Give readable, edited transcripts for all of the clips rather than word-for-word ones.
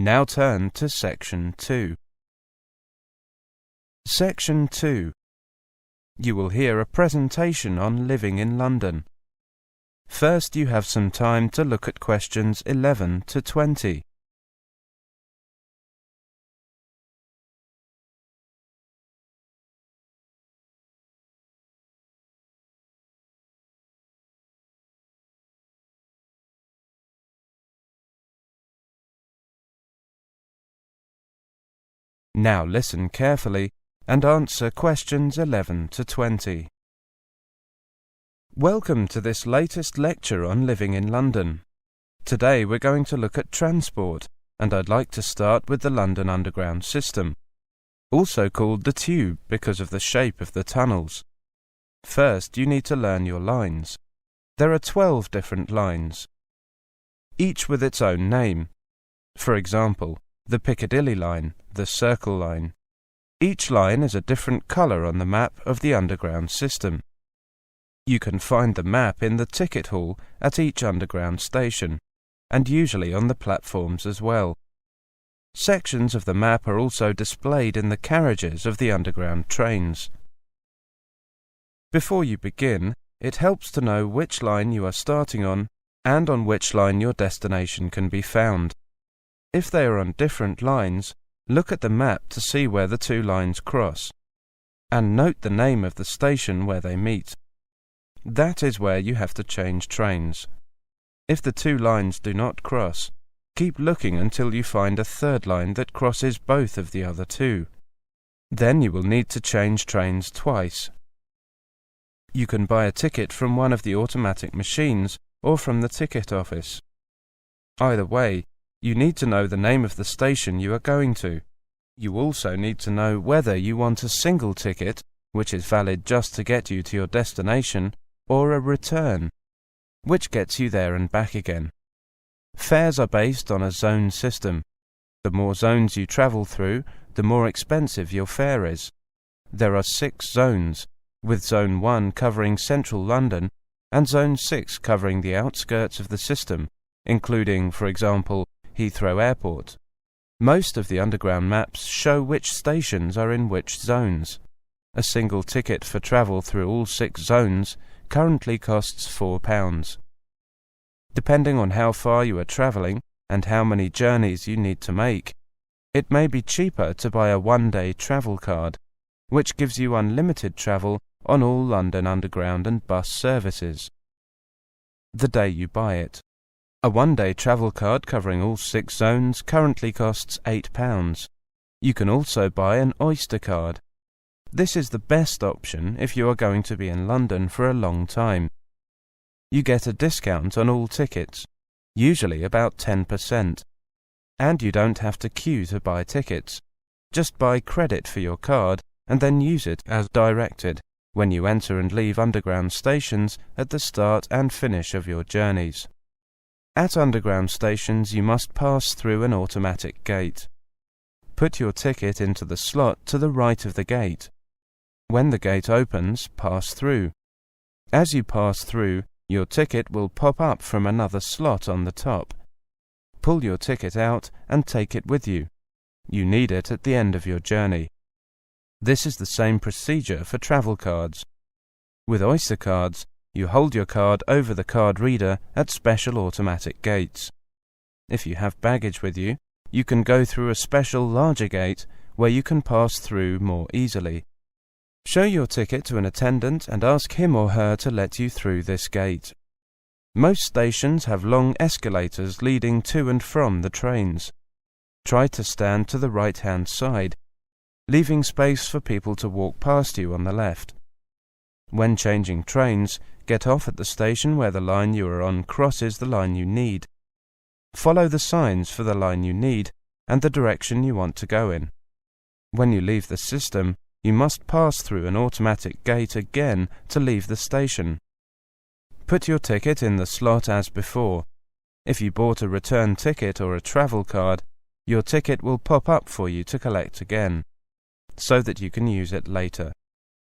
now turn to Section 2. Section 2. You will hear a presentation on living in London. First, you have some time to look at questions 11 to 20. Now listen carefully and answer questions 11 to 20. Welcome to this latest lecture on living in London. Today we're going to look at transport, and I'd like to start with the London Underground system, also called the Tube because of the shape of the tunnels. First, you need to learn your lines. There are 12 different lines, each with its own name. For example, the Piccadilly line, the Circle line. Each line is a different colour on the map of the Underground system. You can find the map in the ticket hall at each Underground station, and usually on the platforms as well. Sections of the map are also displayed in the carriages of the Underground trains. Before you begin, it helps to know which line you are starting on and on which line your destination can be found. If they are on different lines, look at the map to see where the two lines cross, and note the name of the station where they meet. That is where you have to change trains. If the two lines do not cross, keep looking until you find a third line that crosses both of the other two. Then you will need to change trains twice. You can buy a ticket from one of the automatic machines or from the ticket office. Either way, you need to know the name of the station you are going to. You also need to know whether you want a single ticket, which is valid just to get you to your destination, or a return, which gets you there and back again. Fares are based on a zone system. The more zones you travel through, the more expensive your fare is. There are 6 zones, with Zone 1 covering central London and Zone 6 covering the outskirts of the system, including, for example, Heathrow Airport. Most of the Underground maps show which stations are in which zones. A single ticket for travel through all 6 zones currently costs £4. Depending on how far you are travelling and how many journeys you need to make, it may be cheaper to buy a one-day travel card, which gives you unlimited travel on all London Underground and bus services. The day you buy it. A one-day travel card covering all 6 zones currently costs £8. You can also buy an Oyster card. This is the best option if you are going to be in London for a long time. You get a discount on all tickets, usually about 10%. And you don't have to queue to buy tickets. Just buy credit for your card and then use it as directed when you enter and leave Underground stations at the start and finish of your journeys. At Underground stations you must pass through an automatic gate. Put your ticket into the slot to the right of the gate. When the gate opens, pass through. As you pass through, your ticket will pop up from another slot on the top. Pull your ticket out and take it with you. You need it at the end of your journey. This is the same procedure for travel cards. With Oyster cards, you hold your card over the card reader at special automatic gates. If you have baggage with you, you can go through a special larger gate where you can pass through more easily. Show your ticket to an attendant and ask him or her to let you through this gate. Most stations have long escalators leading to and from the trains. Try to stand to the right-hand side, leaving space for people to walk past you on the left. When changing trains, get off at the station where the line you are on crosses the line you need. Follow the signs for the line you need and the direction you want to go in. When you leave the system, you must pass through an automatic gate again to leave the station. Put your ticket in the slot as before. If you bought a return ticket or a travel card, your ticket will pop up for you to collect again, so that you can use it later.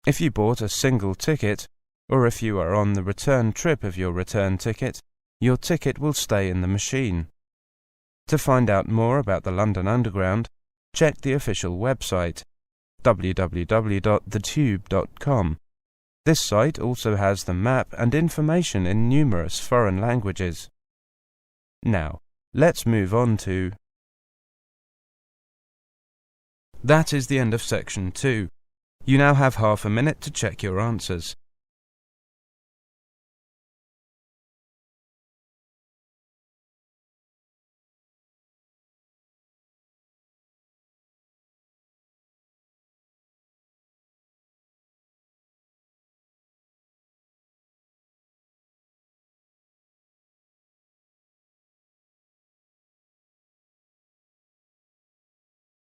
If you bought a single ticket, or if you are on the return trip of your return ticket, your ticket will stay in the machine. To find out more about the London Underground, check the official website, www.thetube.com. This site also has the map and information in numerous foreign languages. Now, let's move on to... That is the end of section 2. You now have half a minute to check your answers.